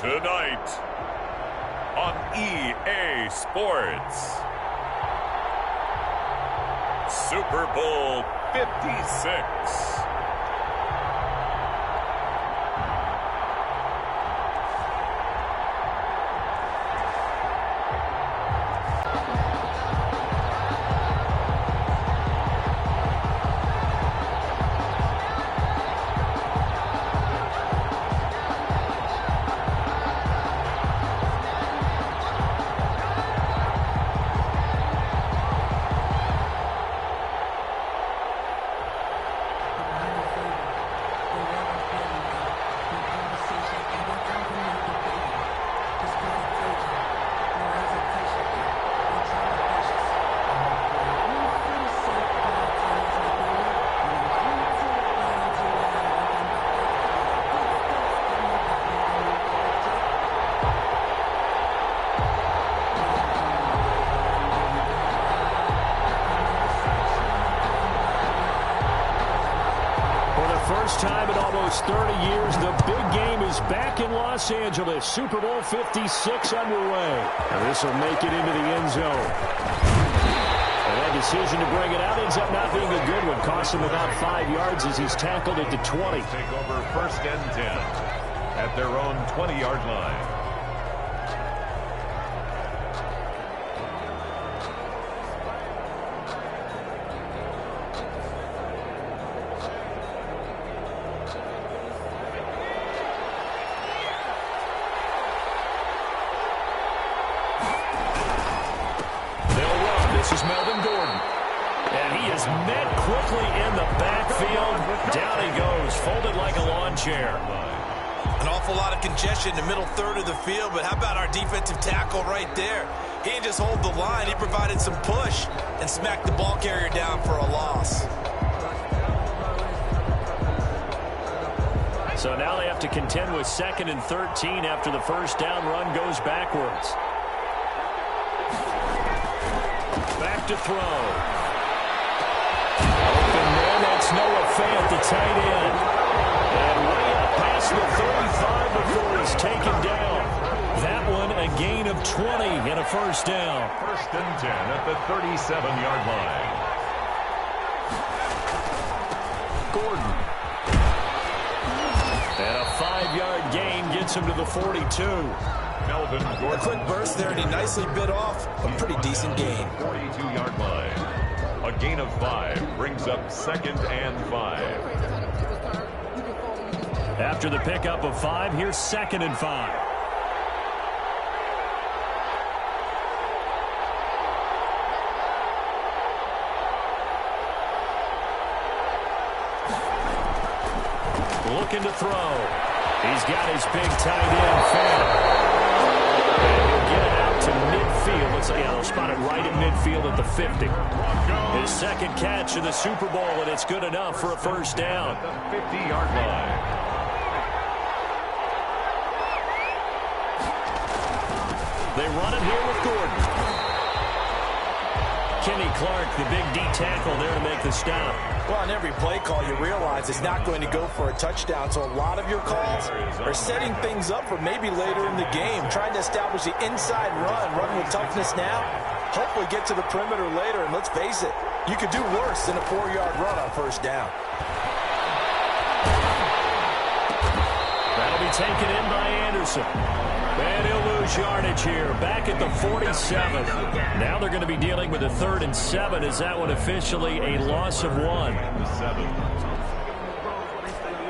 Tonight on EA Sports, Super Bowl 56. First time in almost 30 years, the big game is back in Los Angeles. Super Bowl 56 underway. And this will make it into the end zone. And that decision to bring it out ends up not being a good one. Costs him about 5 yards as he's tackled at the 20. Take over first and 10 at their own 20-yard line. Quickly in the backfield. Down he goes, folded like a lawn chair. An awful lot of congestion in the middle third of the field, but how about our defensive tackle right there? He didn't just hold the line, he provided some push and smacked the ball carrier down for a loss. So now they have to contend with 2nd and 13 after the first down run goes backwards. Back to throw. That's Noah Fant, the tight end. And way up past the 35 before he's taken down. That one a gain of 20 and a first down. First and 10 at the 37-yard line. Gordon. And a 5-yard gain gets him to the 42. Melvin Gordon. A quick burst there, and he nicely bit off a pretty decent gain. 42-yard line. A gain of 5 brings up 2nd and 5. After the pickup of 5, here's 2nd and 5. Looking to throw. He's got his big tight end, Fant. And he'll get it out to midfield. Looks like they'll spot it right in midfield at the 50. His second catch of the Super Bowl, and it's good enough for a first down. At the 50-yard line. They run it here with Gordon. Kenny Clark, the big D tackle there to make the stop. Well, on every play call, you realize it's not going to go for a touchdown, so a lot of your calls are setting things up for maybe later in the game, trying to establish the inside run with toughness now, hopefully get to the perimeter later, and let's face it, you could do worse than a 4-yard run on first down. That'll be taken in by Anderson. And he'll lose yardage here, back at the 47. Now they're going to be dealing with a 3rd and 7. Is that one officially a loss of 1?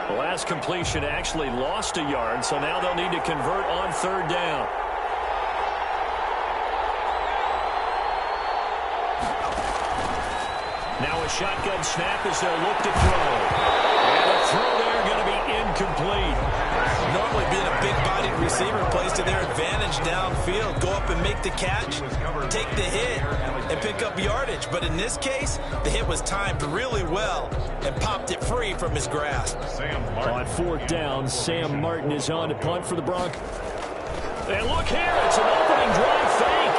The last completion actually lost a yard, so now they'll need to convert on 3rd down. Now a shotgun snap as they'll look to throw. And a throw there going to be incomplete. Normally being a big-bodied receiver plays to their advantage downfield. Go up and make the catch, take the hit, and pick up yardage. But in this case, the hit was timed really well and popped it free from his grasp. On 4th down, Sam Martin is on to punt for the Broncos. And look here, it's an opening drive fake.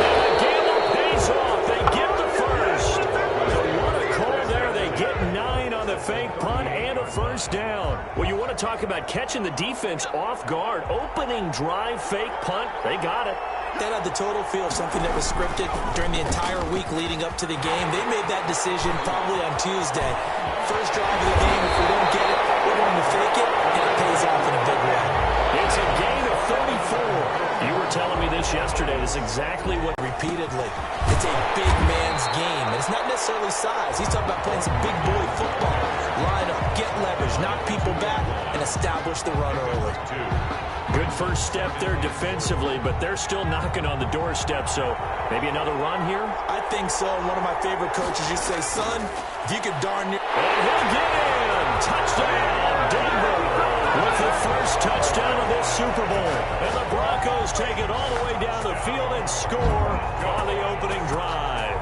And the gamble pays off. They get the first. So what a call there. They get 9 on the fake punt and a first down. Well, you want to talk about catching the defense off guard. Opening drive, fake punt, they got it. That had the total feel of something that was scripted during the entire week leading up to the game. They made that decision probably on Tuesday. First drive of the game, if we don't get it, we're going to fake it, and it pays off in a big way. It's a gain of 34. You were telling me this yesterday. This is exactly what... Repeatedly. It's a big man's game. And it's not necessarily size. He's talking about playing some big boy football. Line up, get leverage, knock people back, and establish the run early. Good first step there defensively, but they're still knocking on the doorstep, so maybe another run here? I think so. One of my favorite coaches used to say, son, if you could darn near... And he'll get in! Touchdown, Denver! With the first touchdown of this Super Bowl. And the Broncos take it all the way down the field and score on the opening drive.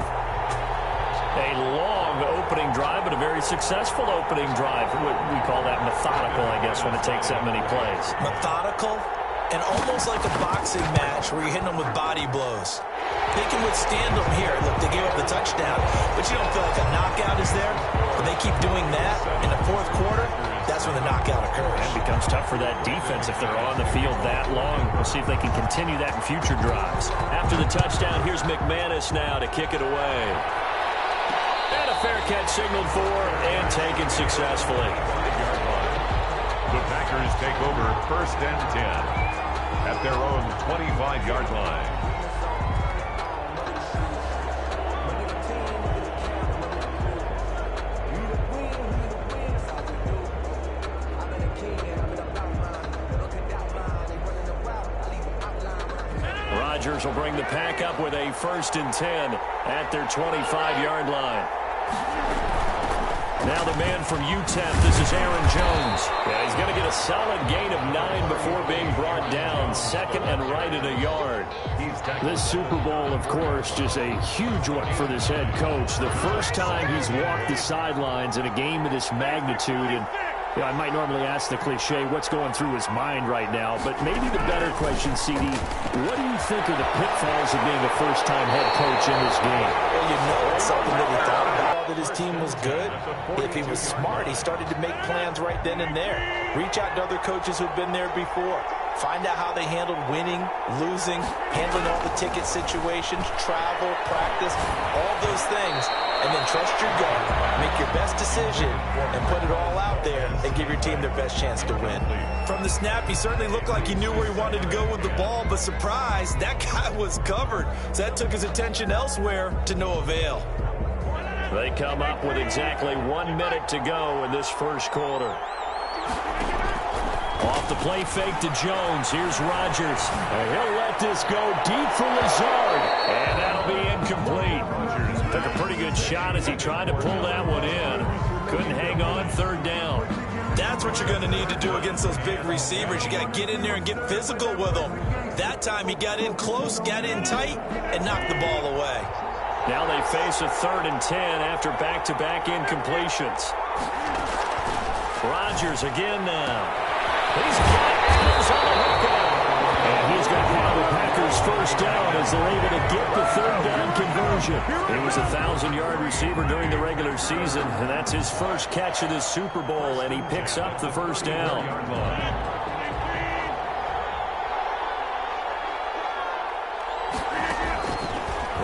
A long opening drive, but a very successful opening drive. We call that methodical, I guess, when it takes that many plays. Methodical and almost like a boxing match where you're hitting them with body blows. They can withstand them here. Look, they gave up the touchdown, but you don't feel like a knockout is there. But they keep doing that in the fourth quarter. That's when the knockout occurs. It becomes tough for that defense if they're on the field that long. We'll see if they can continue that in future drives. After the touchdown, here's McManus now to kick it away. And a fair catch signaled for and taken successfully. The Packers take over first and 10 at their own 25-yard line. Rodgers will bring the pack up with a first and 10 at their 25-yard line. Now the man from UTEP, this is Aaron Jones. Yeah, he's going to get a solid gain of 9 before being brought down. Second and right at a yard. This Super Bowl, of course, just a huge one for this head coach. The first time he's walked the sidelines in a game of this magnitude. And I might normally ask the cliche, what's going through his mind right now? But maybe the better question, CD, what do you think are the pitfalls of being a first-time head coach in this game? Well, you know, it's something that he thought about, that his team was good. If he was smart, he started to make plans right then and there. Reach out to other coaches who've been there before. Find out how they handled winning, losing, handling all the ticket situations, travel, practice, all those things. And then trust your gut, make your best decision, and put it all out there and give your team their best chance to win. From the snap, he certainly looked like he knew where he wanted to go with the ball, but surprise, that guy was covered. So that took his attention elsewhere to no avail. They come up with exactly 1 minute to go in this first quarter. Off the play fake to Jones. Here's Rodgers. And he'll let this go deep for Lazard. And that'll be incomplete. Took a pretty good shot as he tried to pull that one in. Couldn't hang on, third down. That's what you're going to need to do against those big receivers. You got to get in there and get physical with them. That time he got in close, got in tight, and knocked the ball away. Now they face a 3rd and 10 after back-to-back incompletions. Rodgers again now. He's got Adams on the hookup. And he's going to have the Packers first down as they're able to get the 3rd down conversion. He was a 1,000-yard receiver during the regular season, and that's his first catch of this Super Bowl, and he picks up the first down.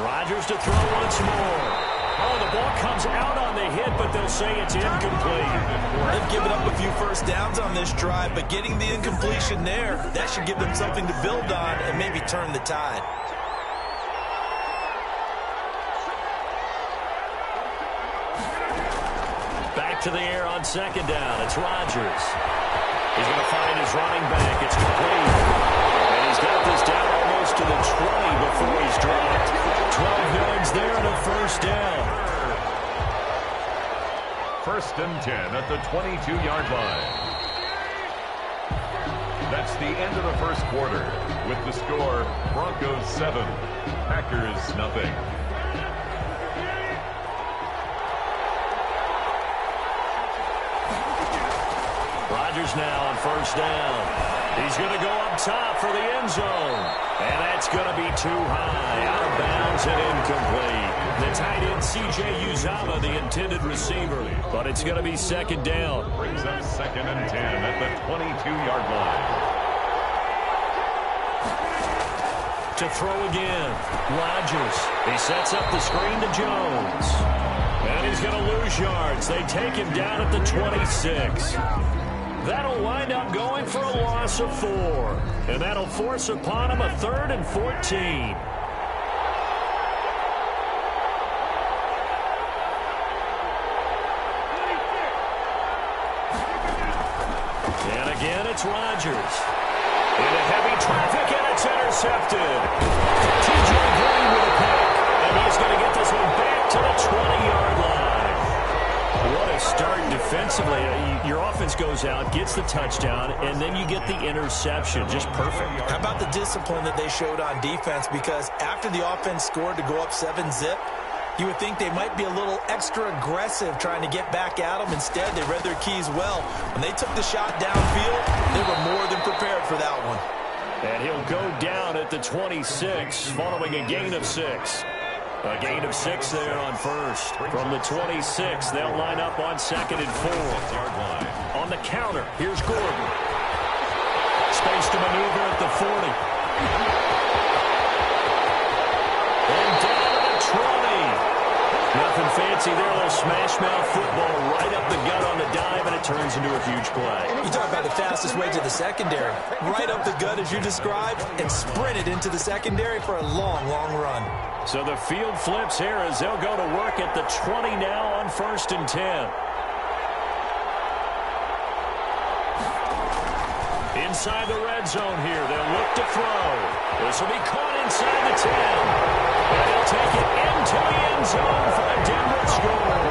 Rodgers to throw once more. Oh, the ball comes out on the hit, but they'll say it's incomplete. They've given up a few first downs on this drive, but getting the incompletion there, that should give them something to build on and maybe turn the tide. Back to the air on second down. It's Rodgers. He's going to find his running back. It's complete. And he's got this down almost to the 20 before he's dropped. 12 yards there and a first down. First and 10 at the 22-yard line. That's the end of the first quarter with the score Broncos 7, Packers nothing. Rodgers now on first down. He's going to go up top for the end zone. And that's going to be too high. Out of bounds and incomplete. The tight end, C.J. Uzama, the intended receiver. But it's going to be second down. Brings up 2nd and 10 at the 22-yard line. To throw again, Rodgers. He sets up the screen to Jones. And he's going to lose yards. They take him down at the 26. That'll wind up going for a loss of 4. And that'll force upon him a 3rd and 14. And again, it's Rodgers. Into heavy traffic, and it's intercepted. T.J. Green with a pick. And he's going to get this one back to the 20-yard line. What a start defensively. Your offense goes out, gets the touchdown, and then you get the interception. Just perfect. How about the discipline that they showed on defense? Because after the offense scored to go up 7-zip, you would think they might be a little extra aggressive trying to get back at them. Instead, they read their keys well. When they took the shot downfield, they were more than prepared for that one. And he'll go down at the 26 following a gain of 6. A gain of 6 there on first. From the 26, they'll line up on 2nd and 4. On the counter, here's Gordon. Space to maneuver at the 40. And down to the 20. Nothing fancy there, a little smash-mouth football right up the gut on the dive, and it turns into a huge play. You talk about the fastest way to the secondary. Right up the gut, as you described, and sprinted into the secondary for a long, long run. So the field flips here as they'll go to work at the 20 now on 1st and 10. Inside the red zone here, they'll look to throw. This will be caught inside the 10. And he'll take it into the end zone for a Denver score.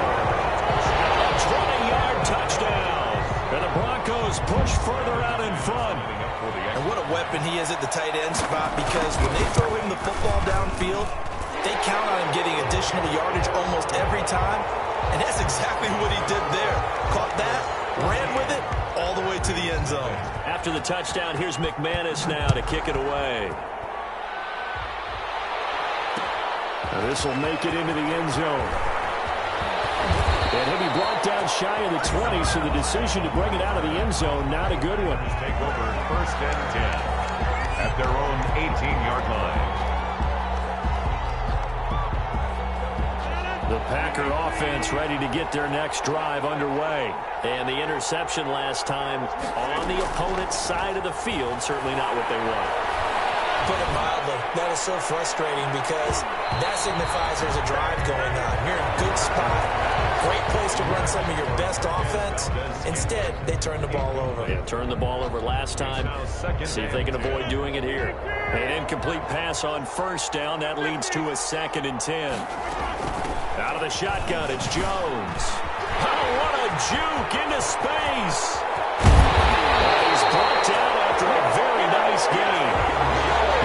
A 20-yard touchdown. And the Broncos push further out in front. And what a weapon he is at the tight end spot, because when they throw him the football downfield, they count on him getting additional yardage almost every time. And that's exactly what he did there. Caught that, ran with it, all the way to the end zone. After the touchdown, here's McManus now to kick it away. This will make it into the end zone. And he'll be brought down shy of the 20, so the decision to bring it out of the end zone, not a good one. Take over 1st and 10 at their own 18-yard line. The Packer offense ready to get their next drive underway. And the interception last time on the opponent's side of the field, certainly not what they want. Put it mildly, that is so frustrating, because that signifies there's a drive going on. You're in a good spot, great place to run some of your best offense. Instead, they turn the ball over. Yeah, turned the ball over last time. See if they can avoid doing it here. An incomplete pass on 1st down. That leads to a 2nd and 10. Out of the shotgun, it's Jones. Oh, what a juke into space. He's brought down after a very nice game.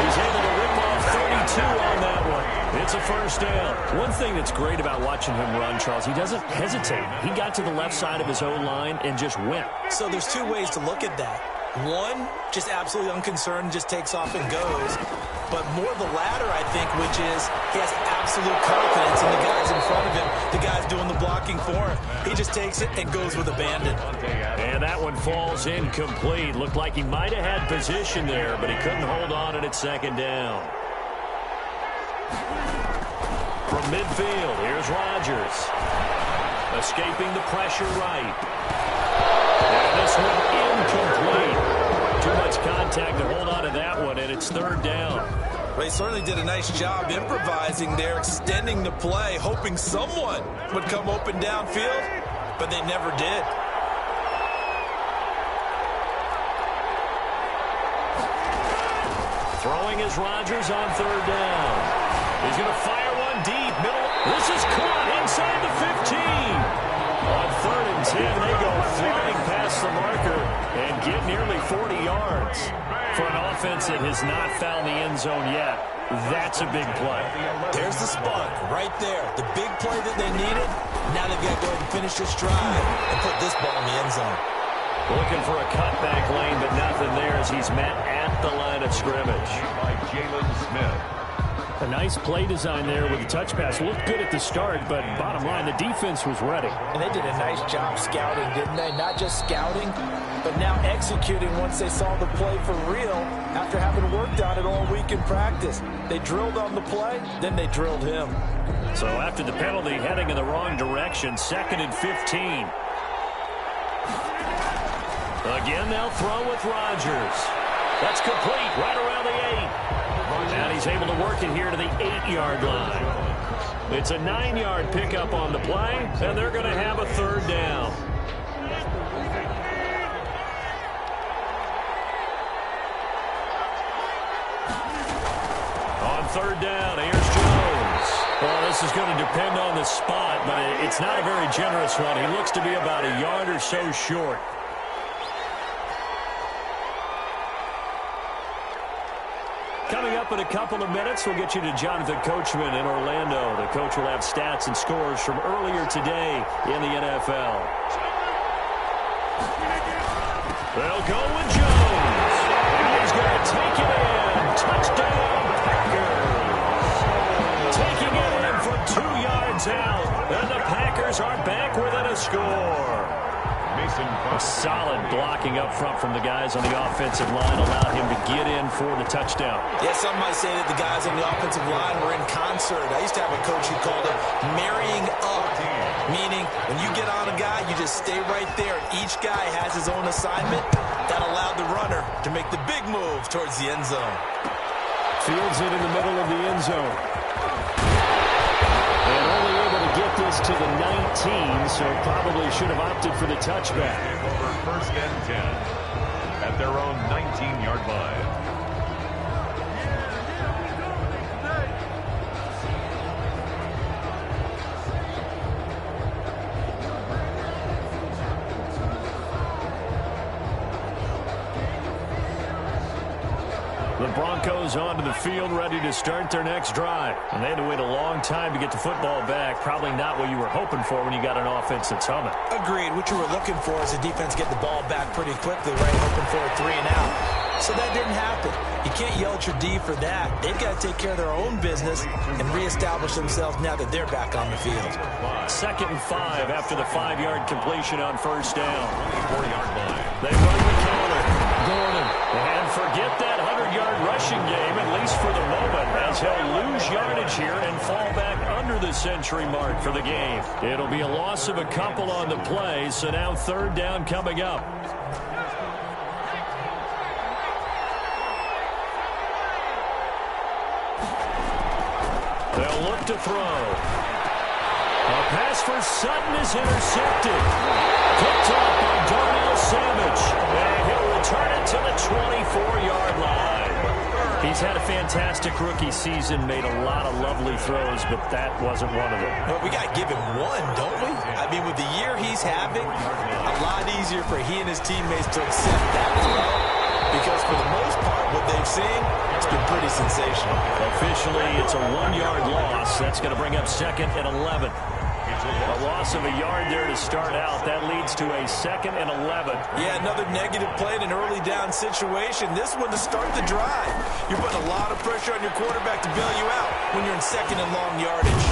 He's able to rip off 32 on that one. It's a 1st down. One thing that's great about watching him run, Charles, he doesn't hesitate. He got to the left side of his own line and just went. So there's 2 ways to look at that. One, just absolutely unconcerned, just takes off and goes. But more the latter, I think, which is he has absolute confidence in the guys in front of him, the guys doing the blocking for him. He just takes it and goes with abandon. And that one falls incomplete. Looked like he might have had position there, but he couldn't hold on and it's 2nd down. From midfield, here's Rodgers. Escaping the pressure right. And this one incomplete. Too much contact to hold on to that one, and it's 3rd down. They certainly did a nice job improvising there, extending the play, hoping someone would come open downfield, but they never did. Throwing is Rodgers on 3rd down. He's going to fire one deep. Middle. This is caught inside the 15. On 3rd and 10, they go flying past the marker and get nearly 40 yards. For an offense that has not found the end zone yet, that's a big play. There's the spark right there. The big play that they needed. Now they've got to go ahead and finish this drive and put this ball in the end zone. Looking for a cutback lane, but nothing there as he's met at the line of scrimmage. By Jalen Smith. A nice play design there with the touch pass. Looked good at the start, but bottom line, the defense was ready. And they did a nice job scouting, didn't they? Not just scouting, but now executing once they saw the play for real after having worked on it all week in practice. They drilled on the play, then they drilled him. So after the penalty, heading in the wrong direction, 2nd and 15. Again, they'll throw with Rodgers. That's complete right around the 8. And he's able to work it here to the 8-yard line. It's a 9-yard pickup on the play, and they're going to have a 3rd down. On 3rd down, here's Jones. Well, this is going to depend on the spot, but it's not a very generous one. He looks to be about a yard or so short. Coming up in a couple of minutes, we'll get you to Jonathan Coachman in Orlando. The coach will have stats and scores from earlier today in the NFL. They'll go with Jones. And he's going to take it in. Touchdown, Packers. Taking it in from 2 yards out. And the Packers are back within a score. A solid blocking up front from the guys on the offensive line allowed him to get in for the touchdown. Yeah, some might say that the guys on the offensive line were in concert. I used to have a coach who called it marrying up, meaning when you get on a guy, you just stay right there. Each guy has his own assignment. That allowed the runner to make the big move towards the end zone. Fields it in the middle of the end zone. And only able to get this to the 19, so probably should have opted for the touchback. Over 1st and 10 at their own 19-yard line. The Broncos onto the field, ready to start their next drive. And they had to wait a long time to get the football back. Probably not what you were hoping for when you got an offense that's humming. Agreed. What you were looking for is the defense get the ball back pretty quickly, right? Hoping for a 3 and out. So that didn't happen. You can't yell at your D for that. They've got to take care of their own business and reestablish themselves now that they're back on the field. 2nd and 5 after the 5-yard completion on 1st down. 24-yard line. They run the counter. Gordon. And forget that 100-yard rushing game, at least for the moment, as he'll lose yardage here and fall back under the century mark for the game. It'll be a loss of a couple on the play, so now 3rd down coming up. They'll look to throw. A pass for Sutton is intercepted. Picked up by Darnell Savage. And he'll return it to the 24-yard line. He's had a fantastic rookie season, made a lot of lovely throws, but that wasn't one of them. Well, we got to give him one, don't we? I mean, with the year he's having, a lot easier for he and his teammates to accept that throw. Because for the most part, what they've seen, it's been pretty sensational. Officially, it's a 1-yard loss. That's going to bring up 2nd and 11. A loss of a yard there to start out. That leads to a 2nd and 11. Yeah, another negative play in an early down situation. This one to start the drive. You're putting a lot of pressure on your quarterback to bail you out when you're in 2nd and long yardage.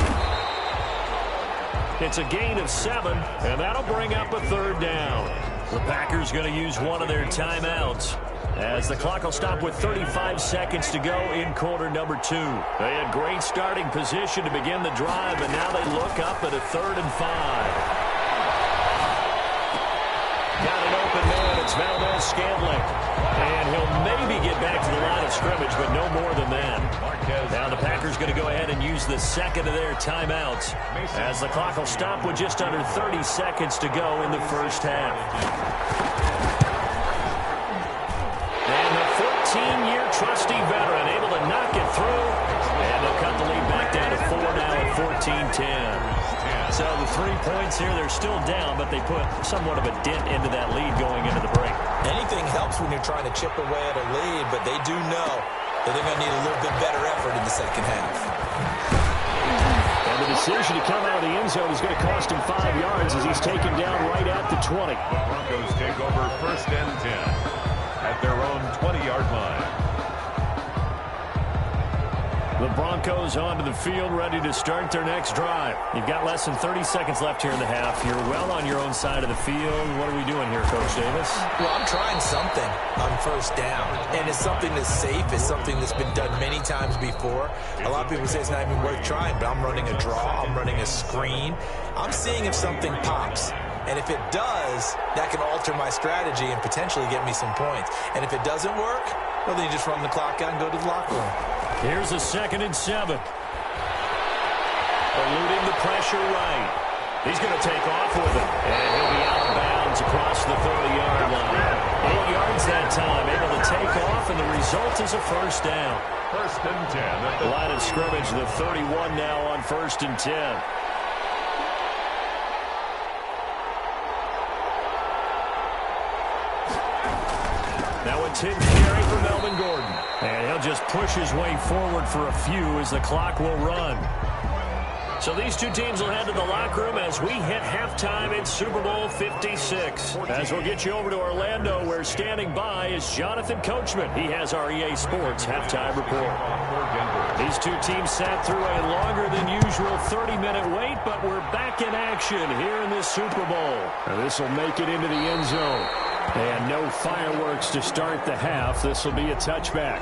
It's a gain of 7, and that'll bring up a 3rd down. The Packers going to use one of their timeouts, as the clock will stop with 35 seconds to go in quarter number 2. They had great starting position to begin the drive, and now they look up at a 3rd and 5. Got an open man. It's Valdez-Scantling. And he'll maybe get back to the line of scrimmage, but no more than that. Now the Packers going to go ahead and use the 2nd of their timeouts, as the clock will stop with just under 30 seconds to go in the first half. 14-year trusty veteran able to knock it through, and they'll cut the lead back down to 4 now at 14-10. So the 3 points here, they're still down, but they put somewhat of a dent into that lead going into the break. Anything helps when you're trying to chip away at a lead, but they do know that they're going to need a little bit better effort in the second half. And the decision to come out of the end zone is going to cost him 5 yards as he's taken down right at the 20. The Broncos take over 1st and 10 at their own 20-yard line. The Broncos onto the field, ready to start their next drive. You've got less than 30 seconds left here in the half. You're well on your own side of the field. What are we doing here, Coach Davis? Well, I'm trying something on first down, and it's something that's safe. It's something that's been done many times before. A lot of people say it's not even worth trying, but I'm running a draw. I'm running a screen. I'm seeing if something pops. And if it does, that can alter my strategy and potentially get me some points. And if it doesn't work, well, then you just run the clock out and go to the locker room. Here's a 2nd and 7. Eluding the pressure right. He's going to take off with it. And he'll be out of bounds across the 30-yard line. 8 yards that time. Able to take off, and the result is a first down. 1st and 10. Line of scrimmage, the 31 now on 1st and 10. Now a 10 carry for Melvin Gordon. And he'll just push his way forward for a few as the clock will run. So these two teams will head to the locker room as we hit halftime in Super Bowl 56. As we'll get you over to Orlando, where standing by is Jonathan Coachman. He has our EA Sports halftime report. These two teams sat through a longer than usual 30-minute wait, but we're back in action here in this Super Bowl. This will make it into the end zone. And no fireworks to start the half. This will be a touchback.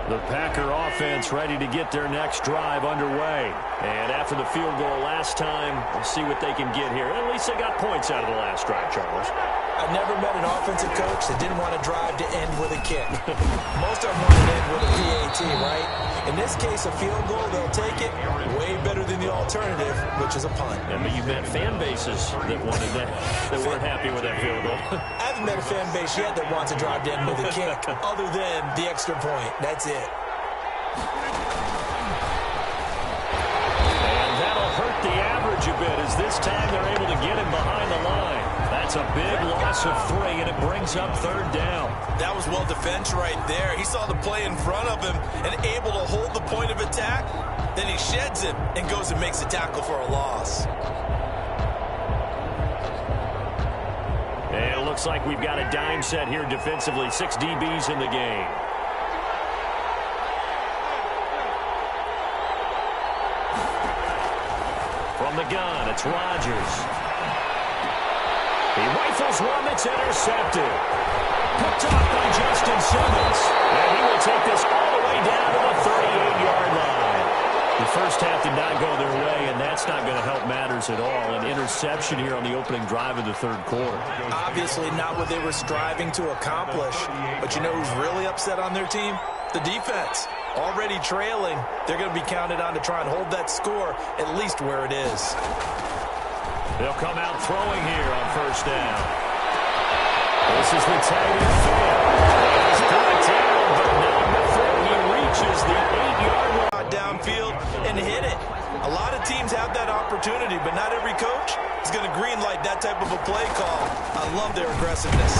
The Packer offense ready to get their next drive underway. And after the field goal last time, we'll see what they can get here. At least they got points out of the last drive, Charles. I've never met an offensive coach that didn't want to drive to end with a kick. Most of them want to end with a PAT, right? In this case, a field goal, they'll take it. Way better than the alternative, which is a punt. Yeah, but you met fan bases that wanted that, that weren't happy with that field goal. I haven't met a fan base yet that wants to drive to end with a kick, other than the extra point. That's it. And that'll hurt the average a bit, as this time they're able to get him behind the line. That's a big loss of 3, and it brings up 3rd down. That was well defense right there. He saw the play in front of him and able to hold the point of attack. Then he sheds it and goes and makes a tackle for a loss. And it looks like we've got a dime set here defensively. 6 DBs in the game. From the gun, it's Rodgers. He rifles one that's intercepted. Picked off by Justin Simmons. And he will take this all the way down to the 38-yard line. The first half did not go their way, and that's not going to help matters at all. An interception here on the opening drive of the 3rd quarter. Obviously not what they were striving to accomplish. But you know who's really upset on their team? The defense. Already trailing, they're going to be counted on to try and hold that score at least where it is. They'll come out throwing here on 1st down. This is the tight end field. He's brought down, but not before he reaches the 8-yard line. Downfield and hit it. A lot of teams have that opportunity, but not every coach is going to greenlight that type of a play call. I love their aggressiveness.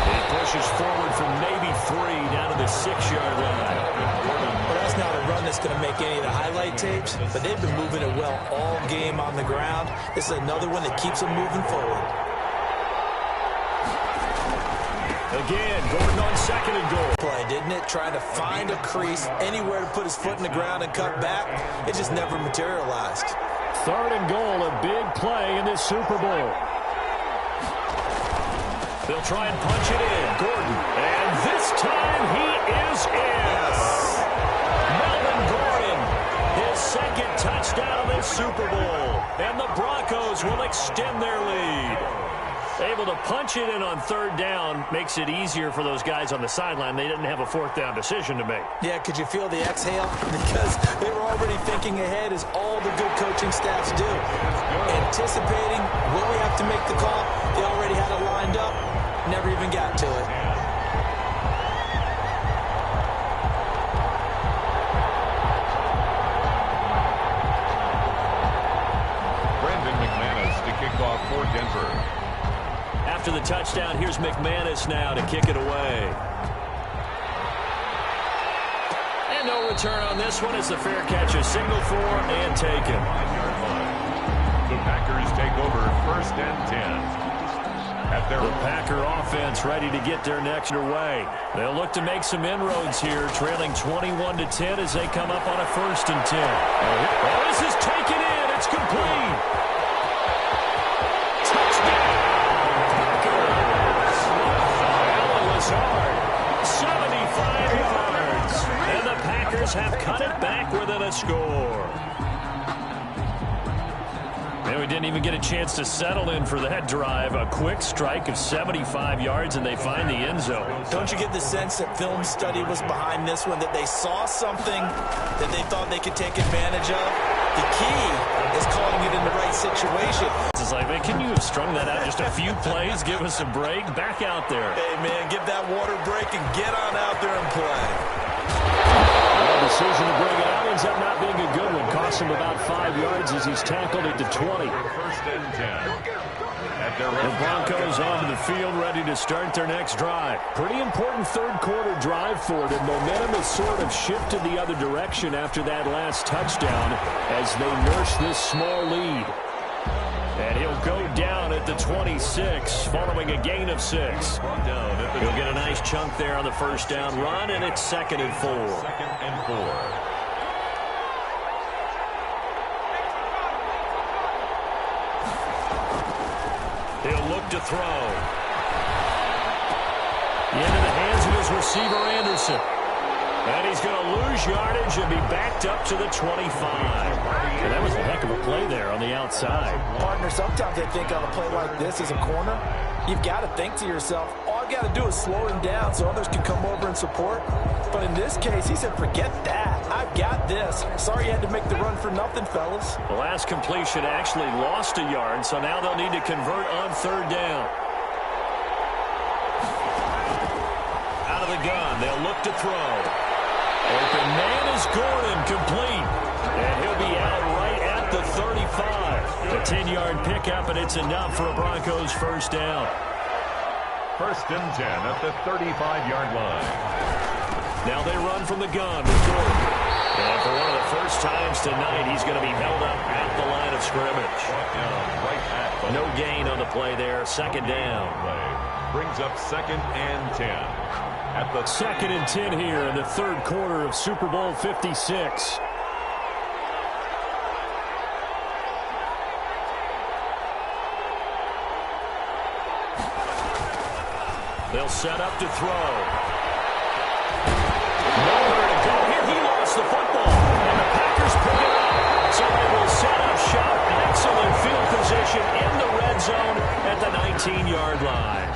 He pushes forward from maybe 3 down to the 6-yard line. Well, that's not a run that's going to make any of the highlight tapes, but they've been moving it well all game on the ground. This is another one that keeps them moving forward. Again, Gordon on 2nd and goal. Play, didn't it? Trying to find a crease, anywhere to put his foot in the ground and cut back. It just never materialized. 3rd and goal, a big play in this Super Bowl. They'll try and punch it in. Gordon. And this time he is in. Melvin Gordon, his 2nd touchdown of this Super Bowl. And the Broncos will extend their lead. Able to punch it in on 3rd down makes it easier for those guys on the sideline. They didn't have a 4th down decision to make. Yeah, could you feel the exhale? Because they were already thinking ahead, as all the good coaching staffs do. Anticipating, will we have to make the call? They already had it lined up. Never even got to it. Kick off for Denver. After the touchdown, here's McManus now to kick it away. no return on this one as the fair catch is signaled for and taken. The Packers take over 1st and 10. The Packer offense ready to get their next underway. They'll look to make some inroads here, trailing 21-10 as they come up on a 1st and 10. Oh, this is taken in. It's complete. Touchdown, Packers. Allen Lazard, 75 yards. And the Packers have cut it back within a score. And we didn't even get a chance to settle in for that drive. A quick strike of 75 yards, and they find the end zone. Don't you get the sense that film study was behind this one, that they saw something that they thought they could take advantage of? The key is calling it in the right situation. It's like, man, can you have strung that out just a few plays? Give us a break. Back out there. Hey, man, give that water break and get on out there and play. The decision to bring it out ends up not being a good one. Costs him about 5 yards as he's tackled at the 20. 1st and 10. The Broncos onto the field ready to start their next drive. Pretty important third-quarter drive for them. Momentum has sort of shifted the other direction after that last touchdown as they nurse this small lead. And he'll go down at the 26 following a gain of 6. He'll get a nice chunk there on the first down run, and it's 2nd and 4. 2nd and 4. He'll look to throw. Into the hands of his receiver, Anderson. And he's going to lose yardage and be backed up to the 25. And that was a heck of a play there on the outside. Partner, sometimes I think on a play like this as a corner, you've got to think to yourself, all I've got to do is slow him down so others can come over and support. But in this case, he said, forget that. I've got this. Sorry you had to make the run for nothing, fellas. The last completion actually lost a yard, so now they'll need to convert on 3rd down. Out of the gun, they'll look to throw. Open man is Gordon, complete. And he'll be out right at the 35. A 10-yard pickup, and it's enough for a Broncos 1st down. 1st and 10 at the 35-yard line. Now they run from the gun with Gordon. And for one of the first times tonight, he's going to be held up at the line of scrimmage. No gain on the play there. 2nd down. Brings up 2nd and 10. At the 2nd and 10 here in the 3rd quarter of Super Bowl 56. They'll set up to throw. Nowhere to go here. He lost the football. And the Packers pick it up. So they will set up shop. Excellent field position in the red zone at the 19-yard line.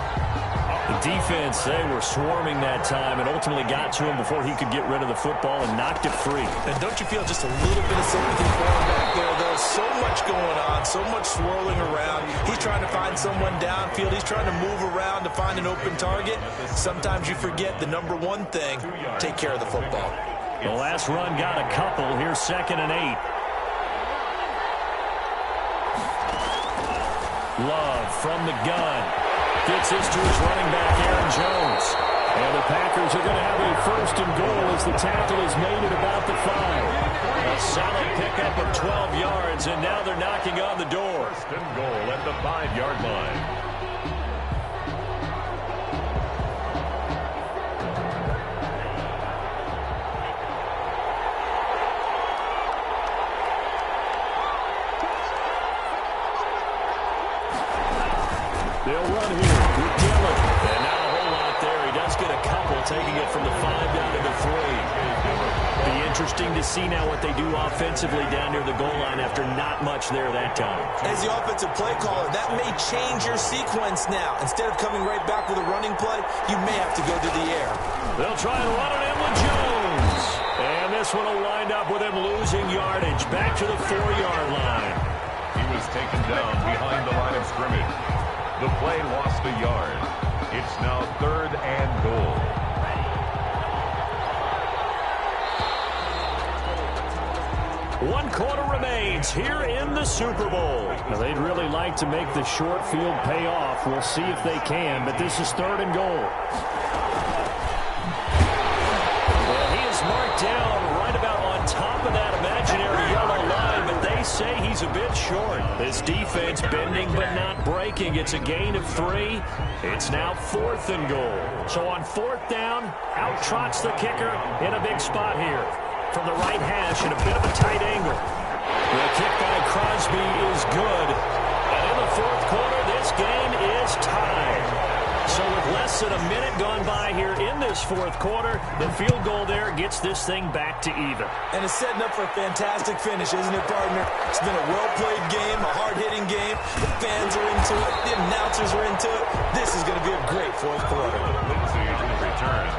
The defense, they were swarming that time and ultimately got to him before he could get rid of the football and knocked it free. And don't you feel just a little bit of sympathy for him back there? There's so much going on, so much swirling around. He's trying to find someone downfield. He's trying to move around to find an open target. Sometimes you forget the number one thing, take care of the football. The last run got a couple. Here's 2nd and 8. Love from the gun. Gets this to his running back, Aaron Jones. And the Packers are going to have a 1st and goal as the tackle is made at about the 5. A solid pickup of 12 yards, and now they're knocking on the door. 1st and goal at the 5-yard line. They'll run here with Dillon. And not a whole lot there. He does get a couple, taking it from the 5 down to the 3. Be interesting to see now what they do offensively down near the goal line after not much there that time. As the offensive play caller, that may change your sequence now. Instead of coming right back with a running play, you may have to go to the air. They'll try and run it in with Jones. And this one will wind up with him losing yardage back to the 4-yard line. He was taken down behind the line of scrimmage. The play lost a yard. It's now 3rd and goal. One quarter remains here in the Super Bowl. Now, they'd really like to make the short field pay off. We'll see if they can, but this is 3rd and goal. Well, he is marked brought down right about on top of that imaginary yellow line, but they say he's a bit short. This defense bending but not breaking. It's a gain of 3. It's now 4th and goal. So on 4th down, out trots the kicker in a big spot here. From the right hash in a bit of a tight angle. The kick by Crosby is good. And in the 4th quarter, this game is tied. So with less than a minute gone by here in this 4th quarter, the field goal there gets this thing back to even. And it's setting up for a fantastic finish, isn't it, partner? It's been a well-played game, a hard-hitting game. The fans are into it. The announcers are into it. This is going to be a great 4th quarter. Lindsay in return.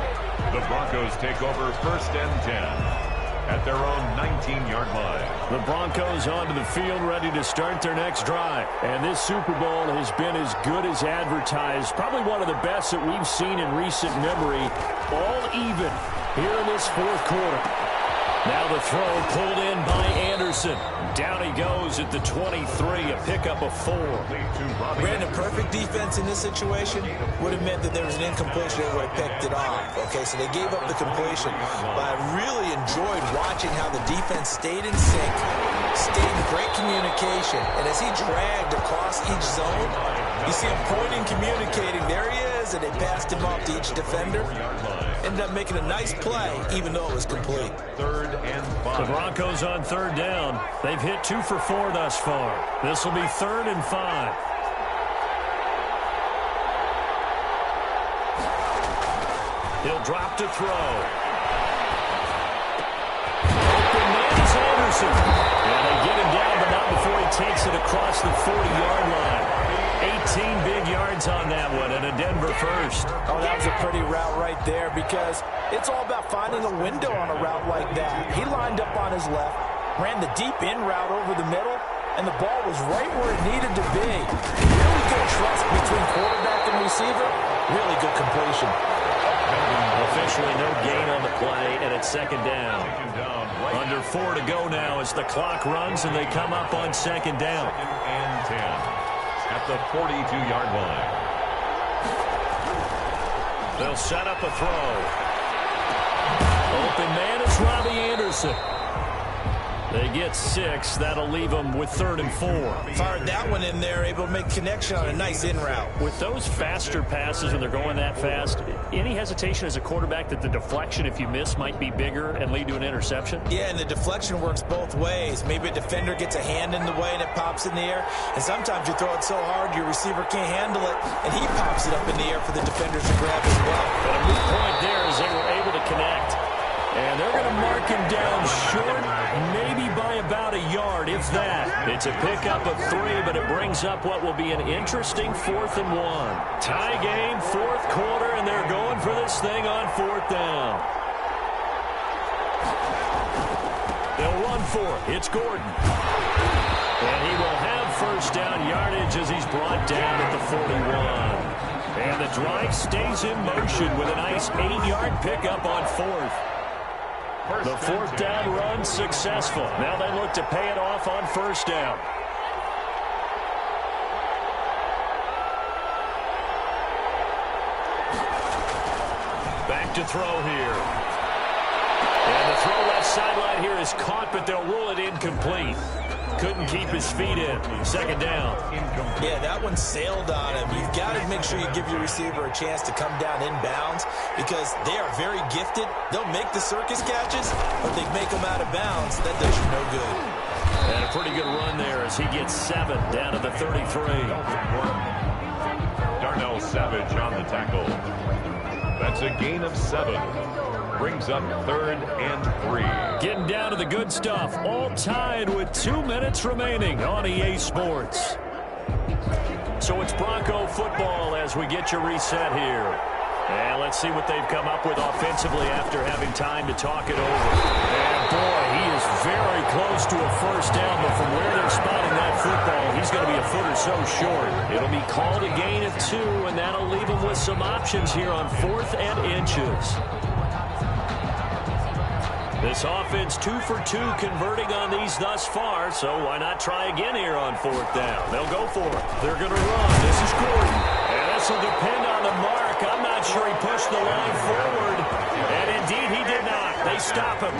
The Broncos take over 1st and 10. At their own 19-yard line. The Broncos onto the field ready to start their next drive. And this Super Bowl has been as good as advertised. Probably one of the best that we've seen in recent memory. All even here in this 4th quarter. Now the throw pulled in by Anderson. Down he goes at the 23, a pickup of 4. Brandon, perfect defense in this situation would have meant that there was an incompletion that would have picked it off. Okay, so they gave up the completion. But I really enjoyed watching how the defense stayed in sync, stayed in great communication. And as he dragged across each zone, you see him pointing, communicating. There he is, and they passed him off to each defender. Ended up making a nice play, even though it was complete. 3rd and 5. The Broncos on 3rd down. They've hit 2 for 4 thus far. This will be 3rd and 5. He'll drop to throw. Open man is Anderson. And they get him down, but not before he takes it across the 40-yard line. 18 big yards on that one, and a Denver first. Oh, that was a pretty route right there because it's all about finding a window on a route like that. He lined up on his left, ran the deep in route over the middle, and the ball was right where it needed to be. Really good trust between quarterback and receiver. Really good completion. Officially no gain on the play, and it's 2nd down. Under 4 to go now as the clock runs, and they come up on 2nd down. 2nd and 10. At the 42-yard line. They'll set up a throw. Open man is Robbie Anderson. They get 6. That'll leave them with 3rd and 4. Fired that one in there, able to make connection on a nice in route. With those faster passes when they're going that fast, any hesitation as a quarterback that the deflection, if you miss, might be bigger and lead to an interception? Yeah, and the deflection works both ways. Maybe a defender gets a hand in the way and it pops in the air. And sometimes you throw it so hard your receiver can't handle it, and he pops it up in the air for the defenders to grab as well. But a moot point there as they were able to connect. And they're going to mark him down short, maybe by about a yard, if that. It's a pickup of 3, but it brings up what will be an interesting 4th and 1. Tie game, 4th quarter, and they're going for this thing on 4th down. They'll run for it. It's Gordon. And he will have 1st down yardage as he's brought down at the 41. And the drive stays in motion with a nice 8-yard pickup on 4th. The 4th down run successful. Now they look to pay it off on 1st down. Back to throw here. And the throw left sideline here is caught, but they'll rule it incomplete. Couldn't keep his feet in. 2nd down. Yeah, that one sailed on him. You've got to make sure you give your receiver a chance to come down inbounds because they are very gifted. They'll make the circus catches, but they make them out of bounds. That does you no good. And a pretty good run there as he gets 7 down to the 33. Darnell Savage on the tackle. That's a gain of 7. Brings up 3rd and 3. Getting down to the good stuff. All tied with 2 minutes remaining on EA Sports. So it's Bronco football as we get you reset here. And let's see what they've come up with offensively after having time to talk it over. And boy, he is very close to a 1st down, but from where they're spotting that football, he's going to be a foot or so short. It'll be called a gain of 2, and that'll leave him with some options here on 4th and inches. This offense 2 for 2 converting on these thus far, so why not try again here on 4th down? They'll go for it. They're going to run. This is Gordon. And this will depend on the mark mark. I'm not sure he pushed the line forward. And indeed, he did not. They stop him.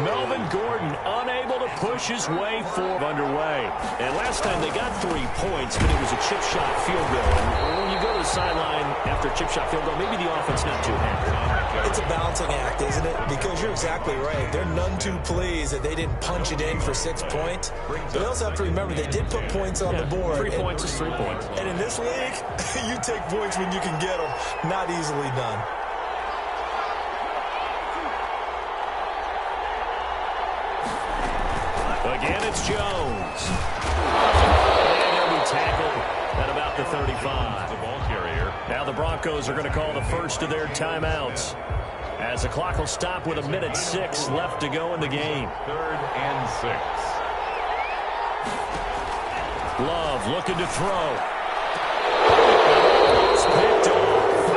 Melvin Gordon unable to push his way forward underway. And last time they got 3 points, but it was a chip shot field goal. And when you go to the sideline after a chip shot field goal, maybe the offense not too happy. It's a balancing act, isn't it? Because you're exactly right. They're none too pleased that they didn't punch it in for 6 points. But they also have to remember they did put points on the board. 3 points is 3 points. And in this league, you take points when you can get them. Not easily done. Again, it's Jones. And he'll be tackled at about the 35. The ball carrier. Now the Broncos are going to call the first of their timeouts, as the clock will stop with 1:06 left to go in the game. 3rd and 6. Love looking to throw. It's picked off.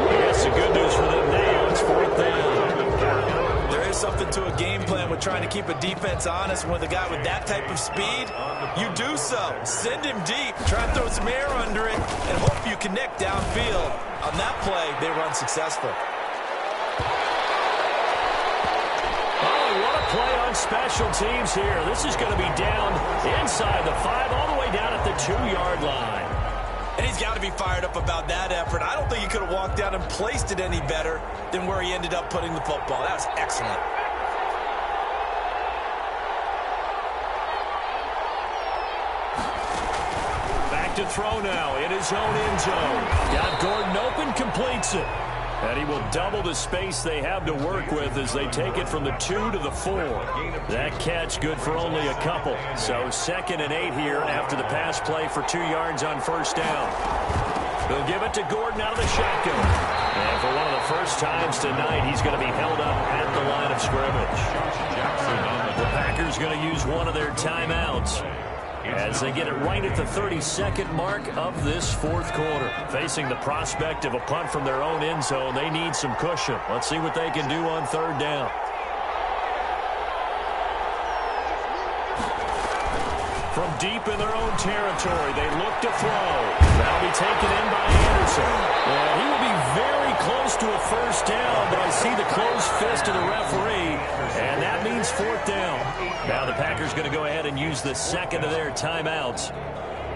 I guess the good news for them now, it's 4th down. There is something to a game plan with trying to keep a defense honest. With a guy with that type of speed, you do so. Send him deep, try and throw some air under it, and hope you connect downfield. On that play, they run successful. What a play on special teams here. This is going to be down inside the 5, all the way down at the 2-yard line. And he's got to be fired up about that effort. I don't think he could have walked down and placed it any better than where he ended up putting the football. That was excellent. Back to throw now in his own end zone. Got Gordon open, completes it. And he will double the space they have to work with as they take it from the 2 to the 4. That catch good for only a couple. So 2nd and 8 here after the pass play for 2 yards on 1st down. They'll give it to Gordon out of the shotgun. And for one of the first times tonight, he's going to be held up at the line of scrimmage. The Packers going to use one of their timeouts as they get it right at the 32nd mark of this 4th quarter. Facing the prospect of a punt from their own end zone, they need some cushion. Let's see what they can do on 3rd down. From deep in their own territory, they look to throw. That'll be taken in by Anderson. Well, he will be very close to a 1st down, but I see the closed fist of the referee, and that means 4th down. Now the Packers going to go ahead and use the 2nd of their timeouts,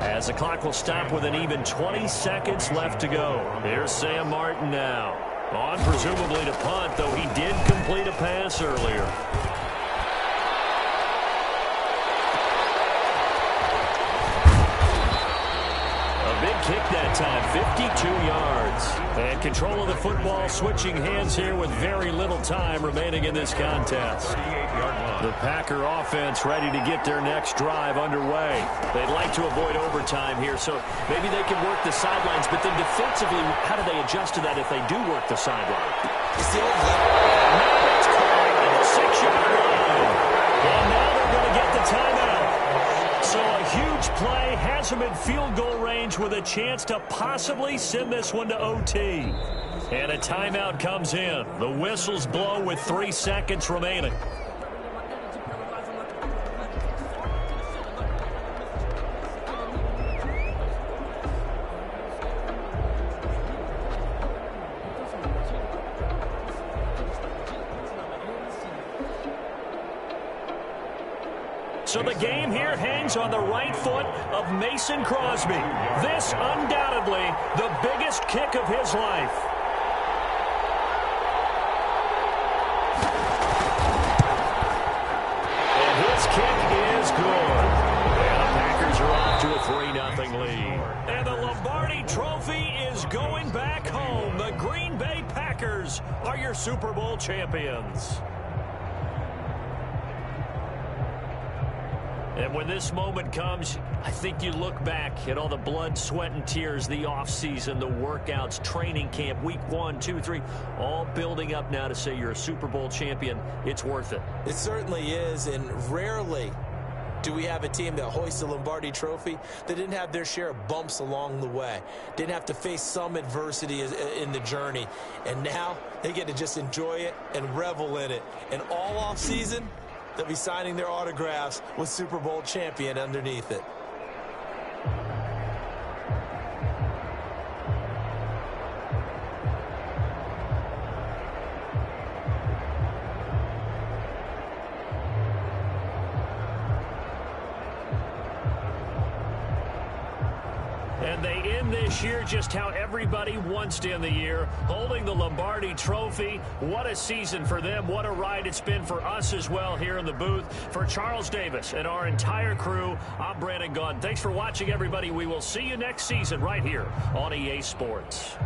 as the clock will stop with an even 20 seconds left to go. Here's Sam Martin now, on presumably to punt, though he did complete a pass earlier. Kick that time, 52 yards. And control of the football switching hands here with very little time remaining in this contest. The Packer offense ready to get their next drive underway. They'd like to avoid overtime here, so maybe they can work the sidelines, but then defensively, how do they adjust to that if they do work the sideline? Now it's caught at the 6-yard line. And now they're going to get the timeout. So a huge play has him in field goal range with a chance to possibly send this one to OT. And a timeout comes in. The whistles blow with 3 seconds remaining. So the game here hangs on the right foot of Mason Crosby. This undoubtedly the biggest kick of his life. And his kick is good. And the Packers are off to a 3-0 lead. And the Lombardi Trophy is going back home. The Green Bay Packers are your Super Bowl champions. And when this moment comes, I think you look back at all the blood, sweat, and tears, the offseason, the workouts, training camp, week 1, 2, 3, all building up now to say you're a Super Bowl champion. It's worth it. It certainly is, and rarely do we have a team that hoists the Lombardi Trophy that didn't have their share of bumps along the way, didn't have to face some adversity in the journey, and now they get to just enjoy it and revel in it. And all offseason, they'll be signing their autographs with Super Bowl champion underneath it. And they end this year just how everybody wants to end the year, holding the Lombardi Trophy. What a season for them. What a ride it's been for us as well here in the booth. For Charles Davis and our entire crew, I'm Brandon Gaudin. Thanks for watching, everybody. We will see you next season right here on EA Sports.